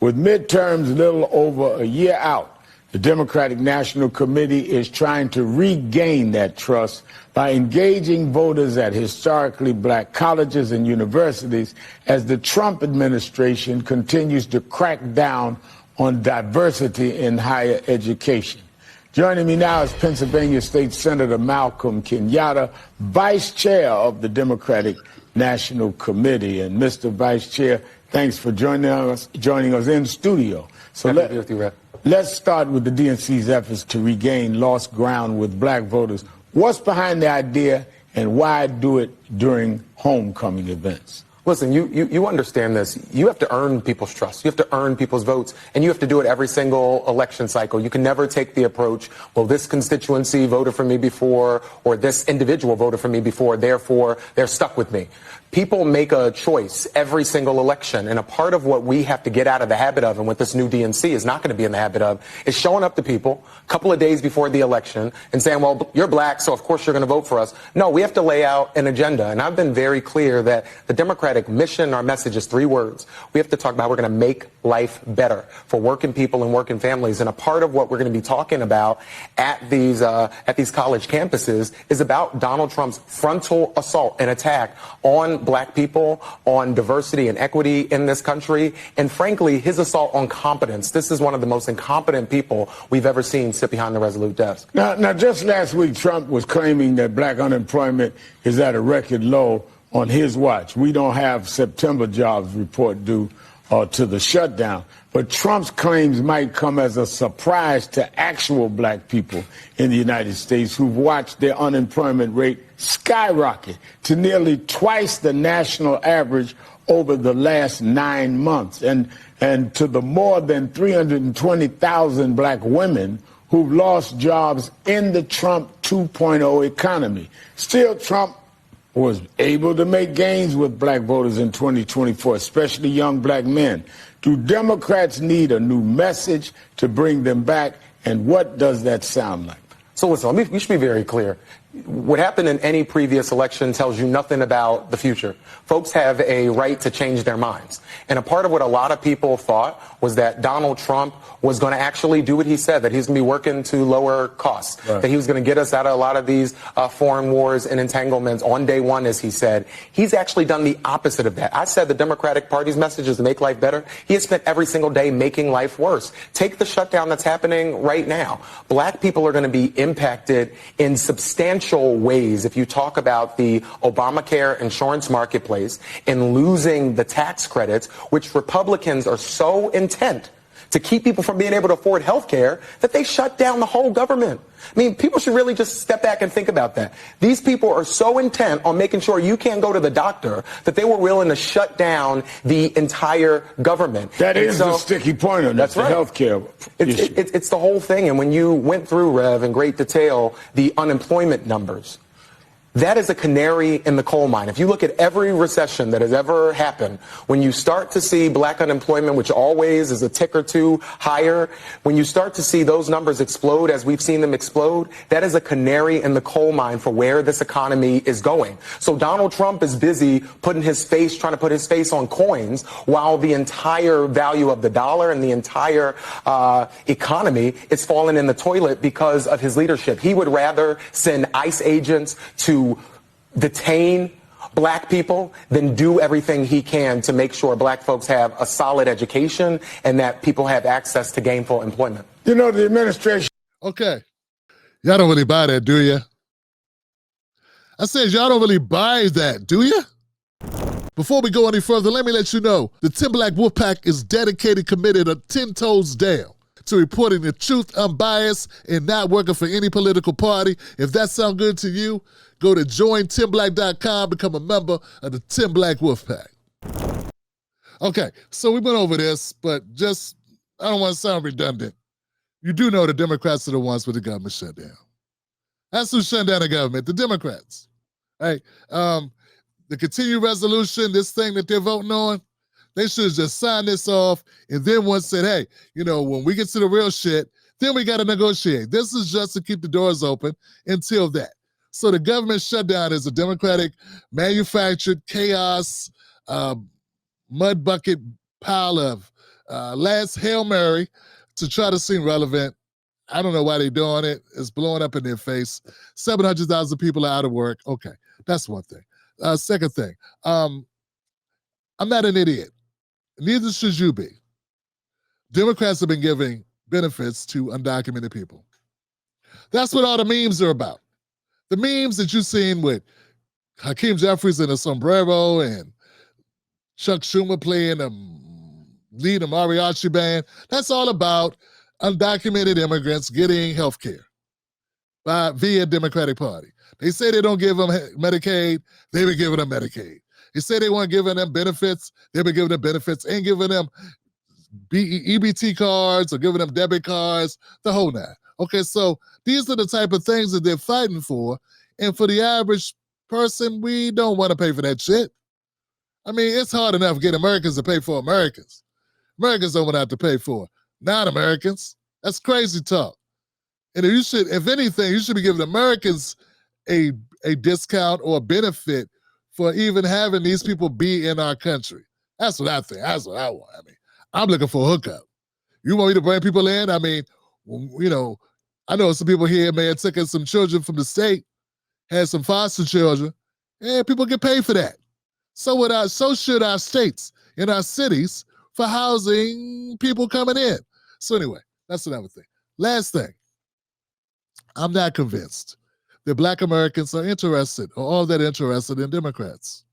With midterms a little over a year out, the Democratic National Committee is trying to regain that trust by engaging voters at historically black colleges and universities as the Trump administration continues to crack down on diversity in higher education. Joining me now is Pennsylvania State Senator Malcolm Kenyatta, Vice Chair of the Democratic National Committee. And Mr. Vice Chair, thanks for joining us in studio. So let's start with the DNC's efforts to regain lost ground with black voters. What's behind the idea, and why do it during homecoming events? Listen, you understand this. You have to earn people's trust. You have to earn people's votes, and you have to do it every single election cycle. You can never take the approach, well, this constituency voted for me before, or this individual voted for me before, therefore they're stuck with me. People make a choice every single election, and a part of what we have to get out of the habit of, and what this new DNC is not going to be in the habit of, is showing up to people a couple of days before the election and saying, well, you're black, so of course you're going to vote for us. No, we have to lay out an agenda, and I've been very clear that the Democratic mission, our message is 3 words. We have to talk about we're going to make life better for working people and working families, and a part of what we're going to be talking about at these college campuses is about Donald Trump's frontal assault and attack on black people, on diversity and equity in this country, and frankly, his assault on competence. This is one of the most incompetent people we've ever seen sit behind the Resolute desk. Now, just last week, Trump was claiming that black unemployment is at a record low on his watch. We don't have September jobs report due to the shutdown. But Trump's claims might come as a surprise to actual black people in the United States who've watched their unemployment rate skyrocket to nearly twice the national average over the last 9 months, and to the more than 320,000 black women who've lost jobs in the Trump 2.0 economy. Still, Trump was able to make gains with black voters in 2024, especially young black men. Do Democrats need a new message to bring them back, and what does that sound like? So listen, we should be very clear. What happened in any previous election tells you nothing about the future. Folks have a right to change their minds. And a part of what a lot of people thought was that Donald Trump was going to actually do what he said, that he's going to be working to lower costs, right, that he was going to get us out of a lot of these foreign wars and entanglements on day one, as he said. He's actually done the opposite of that. I said the Democratic Party's message is to make life better. He has spent every single day making life worse. Take the shutdown that's happening right now. Black people are going to be impacted in substantial ways if you talk about the Obamacare insurance marketplace and losing the tax credits, which Republicans are so intent to keep people from being able to afford health care that they shut down the whole government. I mean, people should really just step back and think about that. These people are so intent on making sure you can't go to the doctor that they were willing to shut down the entire government. That is the sticky point on that's the right. health care issue. It's the whole thing. And when you went through, Rev, in great detail, the unemployment numbers, that is a canary in the coal mine. If you look at every recession that has ever happened, when you start to see black unemployment, which always is a tick or two higher, when you start to see those numbers explode as we've seen them explode, that is a canary in the coal mine for where this economy is going. So Donald Trump is busy trying to put his face on coins, while the entire value of the dollar and the entire economy is falling in the toilet because of his leadership. He would rather send ICE agents to detain black people than do everything he can to make sure black folks have a solid education and that people have access to gainful employment. You know, the administration... Okay. Y'all don't really buy that, do you? I said y'all don't really buy that, do you? Before we go any further, let me let you know the Tim Black Wolfpack is dedicated, committed, 10 toes down to reporting the truth, unbiased, and not working for any political party. If that sounds good to you, go to jointimblack.com, become a member of the Tim Black Wolfpack. Okay, so we went over this, but I don't want to sound redundant. You do know the Democrats are the ones with the government shutdown. That's who's shutting down the government, the Democrats. Right? The continued resolution, this thing that they're voting on, they should have just signed this off and then once said, hey, when we get to the real shit, then we got to negotiate. This is just to keep the doors open until that. So the government shutdown is a Democratic manufactured chaos, mud bucket pile of last Hail Mary to try to seem relevant. I don't know why they're doing it. It's blowing up in their face. 700,000 people are out of work. Okay, that's one thing. Second thing, I'm not an idiot. Neither should you be. Democrats have been giving benefits to undocumented people. That's what all the memes are about. The memes that you've seen with Hakeem Jeffries in a sombrero and Chuck Schumer playing lead a mariachi band, that's all about undocumented immigrants getting health care via Democratic Party. They say they don't give them Medicaid, they've been giving them Medicaid. They say they weren't giving them benefits, they've been giving them benefits, ain't giving them EBT cards or giving them debit cards, the whole nine. Okay, so these are the type of things that they're fighting for. And for the average person, we don't want to pay for that shit. I mean, it's hard enough getting Americans to pay for Americans. Americans don't want to have to pay for non-Americans. That's crazy talk. And if anything, you should be giving Americans a discount or a benefit for even having these people be in our country. That's what I think. That's what I want. I mean, I'm looking for a hookup. You want me to bring people in? I mean, you know, I know some people here may have taken some children from the state, had some foster children, and people get paid for that. So should our states and our cities for housing people coming in. So anyway, that's another thing. Last thing, I'm not convinced that Black Americans are interested or all that interested in Democrats.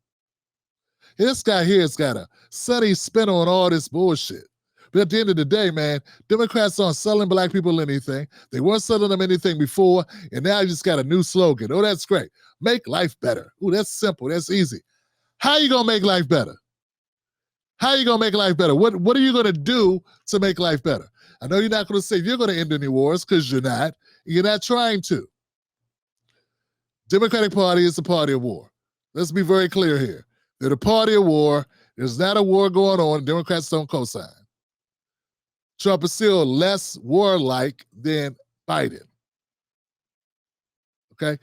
This guy here has got a sunny spin on all this bullshit. But at the end of the day, man, Democrats aren't selling Black people anything. They weren't selling them anything before, and now you just got a new slogan. Oh, that's great. Make life better. Ooh, that's simple. That's easy. How you going to make life better? How you going to make life better? What are you going to do to make life better? I know you're not going to say you're going to end any wars because you're not. You're not trying to. Democratic Party is the party of war. Let's be very clear here. They're the party of war. There's not a war going on. Democrats don't co-sign. Trump is still less warlike than Biden. Okay?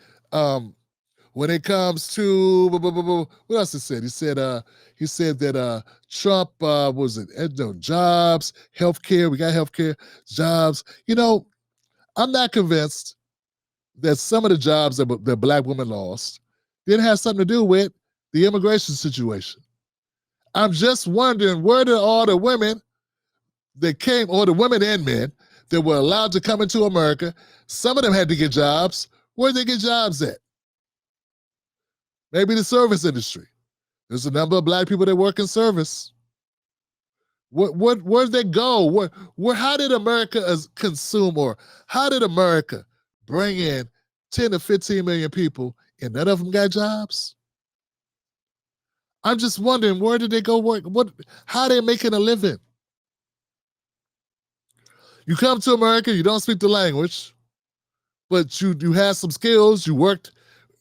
When it comes to what else he said? He said that Trump jobs, healthcare. We got healthcare, jobs. You know, I'm not convinced that some of the jobs that Black women lost didn't have something to do with the immigration situation. I'm just wondering, where did all the women that came, or the women and men that were allowed to come into America, some of them had to get jobs. Where did they get jobs at? Maybe the service industry. There's a number of Black people that work in service. Where'd they go? How did America consume, or how did America bring in 10 to 15 million people and none of them got jobs? I'm just wondering, where did they go work? How are they making a living? You come to America, you don't speak the language, but you have some skills, you worked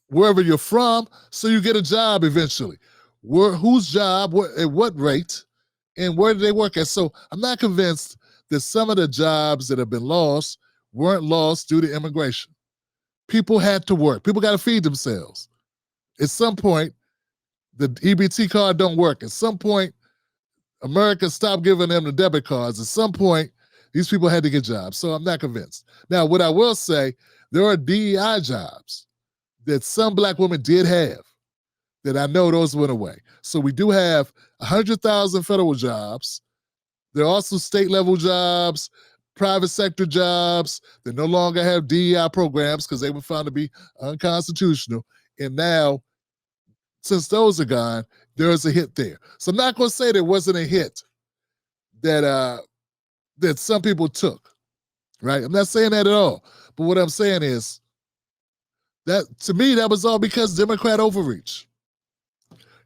wherever you're from, so you get a job eventually. Whose job, at what rate, and where do they work at? So I'm not convinced that some of the jobs that have been lost weren't lost due to immigration. People had to work. People got to feed themselves. At some point, the EBT card don't work. At some point, America stopped giving them the debit cards. At some point, these people had to get jobs. So I'm not convinced. Now, what I will say, there are DEI jobs that some Black women did have that I know those went away. So we do have 100,000 federal jobs. There are also state-level jobs, private sector jobs that no longer have DEI programs because they were found to be unconstitutional. And now, since those are gone, there's a hit there. So I'm not going to say there wasn't a hit that some people took, right? I'm not saying that at all. But what I'm saying is that, to me, that was all because Democrat overreach.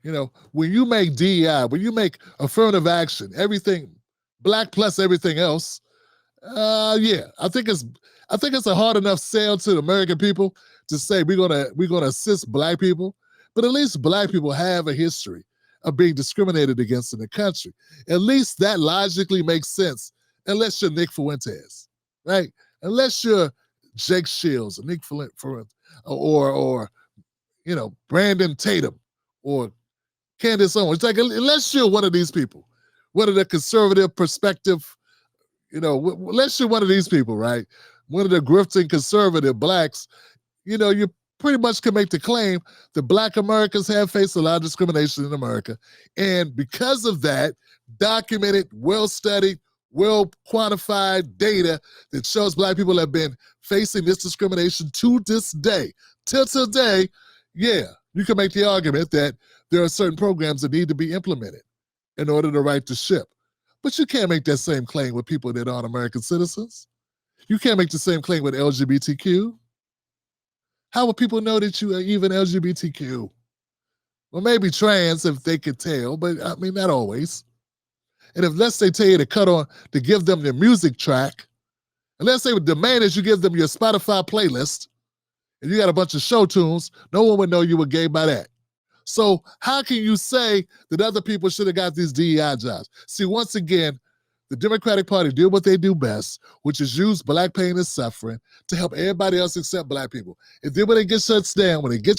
You know, when you make DEI, when you make affirmative action, everything, Black plus everything else, yeah, I think it's a hard enough sell to the American people to say we're gonna assist Black people, but at least Black people have a history of being discriminated against in the country. At least that logically makes sense, unless you're Nick Fuentes, right? Unless you're Jake Shields or Nick Fuentes, or you know, Brandon Tatum or Candace Owens. It's like, unless you're one of these people, one of the conservative perspective, let's shoot one of these people, right? One of the grifting conservative blacks, you pretty much can make the claim that Black Americans have faced a lot of discrimination in America. And because of that, documented, well-studied, well-quantified data that shows Black people have been facing this discrimination to this day. Till today, yeah, you can make the argument that there are certain programs that need to be implemented in order to right the ship. But you can't make that same claim with people that aren't American citizens. You can't make the same claim with LGBTQ. How will people know that you are even LGBTQ? Well, maybe trans if they could tell, but I mean, not always. And if let's say tell you to give them their music track, and let's say the demand is you give them your Spotify playlist, and you got a bunch of show tunes, no one would know you were gay by that. So how can you say that other people should have got these DEI jobs? See, once again, the Democratic Party do what they do best, which is use Black pain and suffering to help everybody else except Black people. And then when it gets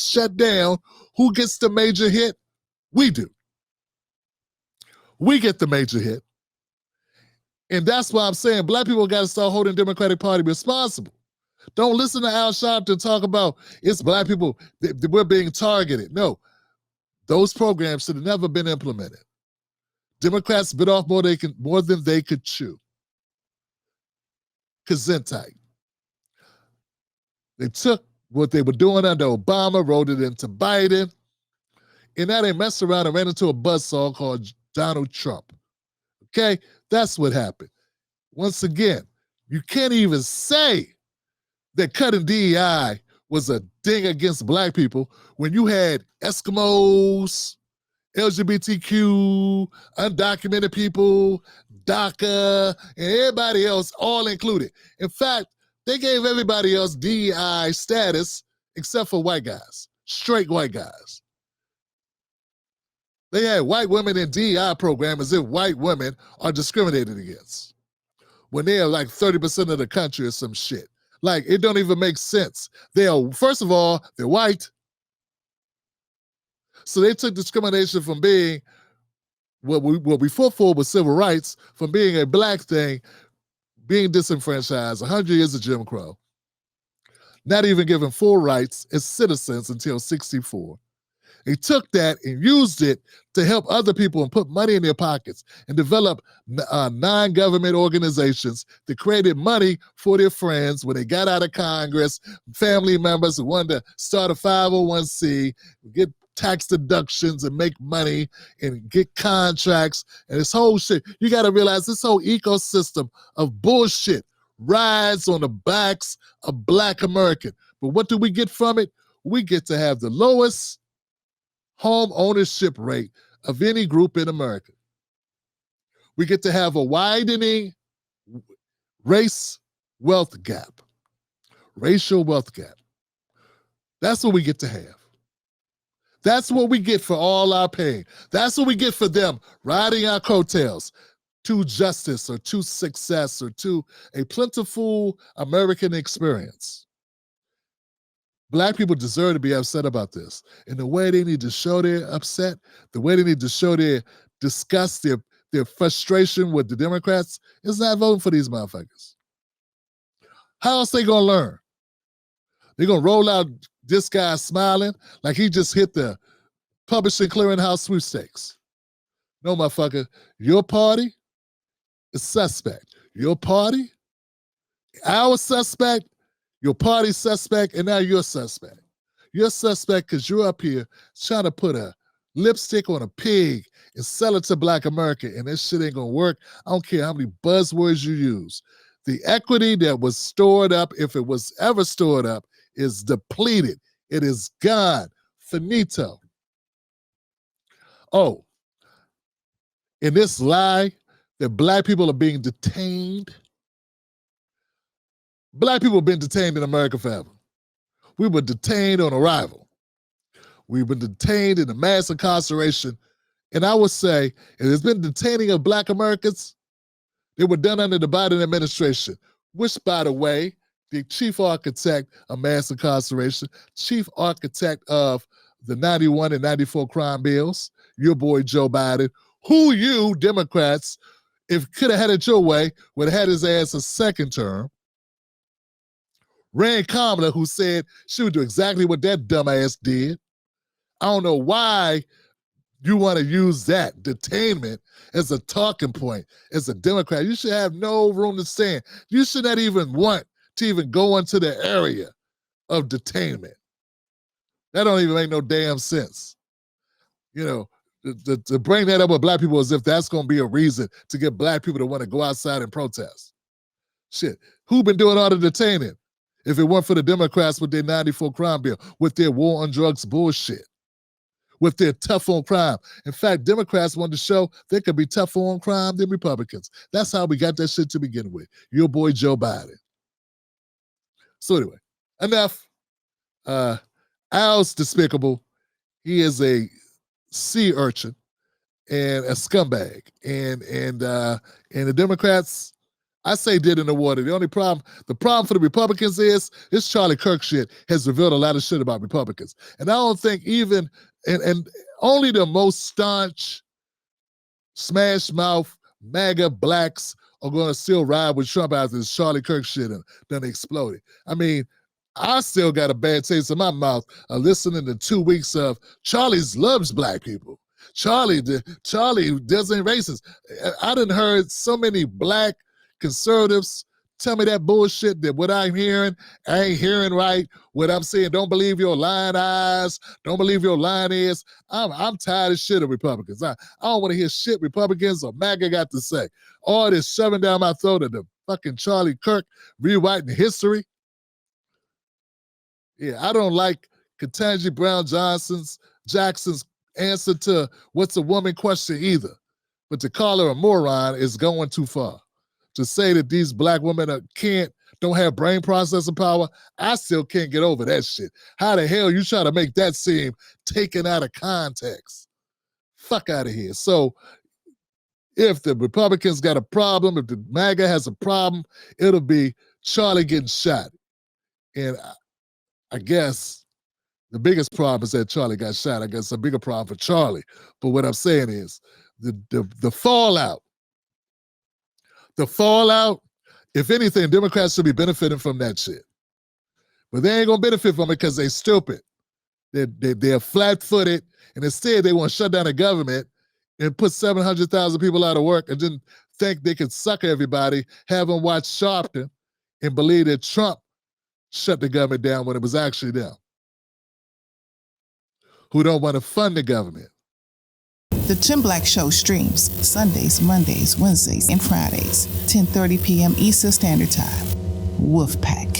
shut down, who gets the major hit? We do. We get the major hit. And that's why I'm saying Black people got to start holding the Democratic Party responsible. Don't listen to Al Sharpton talk about it's Black people, we're being targeted. No, those programs should have never been implemented. Democrats bit off more than they could chew. Gesundheit. They took what they were doing under Obama, wrote it into Biden, and now they messed around and ran into a buzzsaw called Donald Trump. Okay? That's what happened. Once again, you can't even say that cutting DEI was a ding against Black people when you had Eskimos, LGBTQ, undocumented people, DACA, and everybody else all included. In fact, they gave everybody else DEI status except for white guys, straight white guys. They had white women in DEI program as if white women are discriminated against when they are like 30% of the country or some shit. Like, it don't even make sense. First of all, they're white. So they took discrimination from being what we fought for with civil rights, from being a Black thing, being disenfranchised, 100 years of Jim Crow, not even given full rights as citizens until 1964. They took that and used it to help other people and put money in their pockets and develop non-government organizations that created money for their friends when they got out of Congress, family members who wanted to start a 501c, get tax deductions and make money and get contracts and this whole shit. You got to realize this whole ecosystem of bullshit rides on the backs of Black American. But what do we get from it? We get to have the lowest home ownership rate of any group in America. We get to have a widening race wealth gap, racial wealth gap. That's what we get to have. That's what we get for all our pain. That's what we get for them riding our coattails to justice or to success or to a plentiful American experience. Black people deserve to be upset about this. And the way they need to show they're upset, the way they need to show their disgust, their frustration with the Democrats is not voting for these motherfuckers. How else they gonna learn? They're gonna roll out this guy smiling like he just hit the publishing clearinghouse sweepstakes. No, motherfucker, your party is suspect. Your party, our suspect, your party's suspect, and now you're suspect. You're suspect because you're up here trying to put a lipstick on a pig and sell it to Black America, and this shit ain't gonna work. I don't care how many buzzwords you use. The equity that was stored up, if it was ever stored up, is depleted. It is gone. Finito. Oh, in this lie that Black people are being detained, Black people have been detained in America forever. We were detained on arrival. We've been detained in the mass incarceration. And I would say, if there's been detaining of Black Americans, they were done under the Biden administration, which, by the way, the chief architect of mass incarceration, chief architect of the 91 and 94 crime bills, your boy Joe Biden, who you Democrats, if could have had it your way, would have had his ass a second term. Rand Kamala, who said she would do exactly what that dumbass did. I don't know why you want to use that detainment as a talking point as a Democrat. You should have no room to stand. You should not even want to even go into the area of detainment. That don't even make no damn sense. You know, to bring that up with black people as if that's going to be a reason to get black people to want to go outside and protest. Shit, who been doing all the detaining? If it weren't for the Democrats with their 94 crime bill, with their war on drugs bullshit, with their tough on crime. In fact, Democrats wanted to show they could be tougher on crime than Republicans. That's how we got that shit to begin with. Your boy Joe Biden. So anyway, enough. Al's despicable. He is a sea urchin and a scumbag. And the Democrats, I say did in the water. The problem for the Republicans is this Charlie Kirk shit has revealed a lot of shit about Republicans. And I don't think even, and only the most staunch, smash mouth, MAGA blacks are going to still ride with Trump after this Charlie Kirk shit done exploded. I mean, I still got a bad taste in my mouth listening to 2 weeks of Charlie's loves black people. Charlie doesn't racist. I done heard so many black conservatives tell me that bullshit that what I'm hearing, I ain't hearing right. What I'm saying, don't believe your lying eyes, don't believe your lying ears. I'm tired of shit of Republicans. I don't want to hear shit Republicans or MAGA got to say. All this shoving down my throat of the fucking Charlie Kirk rewriting history. Yeah, I don't like Ketanji Brown Jackson's answer to what's a woman question either. But to call her a moron is going too far. To say that these black women don't have brain processing power, I still can't get over that shit. How the hell you try to make that seem taken out of context? Fuck out of here. So if the Republicans got a problem, if the MAGA has a problem, it'll be Charlie getting shot. And I guess the biggest problem is that Charlie got shot. I guess a bigger problem for Charlie. But what I'm saying is the fallout, if anything, Democrats should be benefiting from that shit. But they ain't gonna benefit from it because they stupid. They're flat-footed, and instead they want to shut down the government and put 700,000 people out of work and then think they could suck everybody, have them watch Sharpton, and believe that Trump shut the government down when it was actually them who don't want to fund the government. The Tim Black Show streams Sundays, Mondays, Wednesdays, and Fridays, 10:30 p.m. Eastern Standard Time. Wolfpack.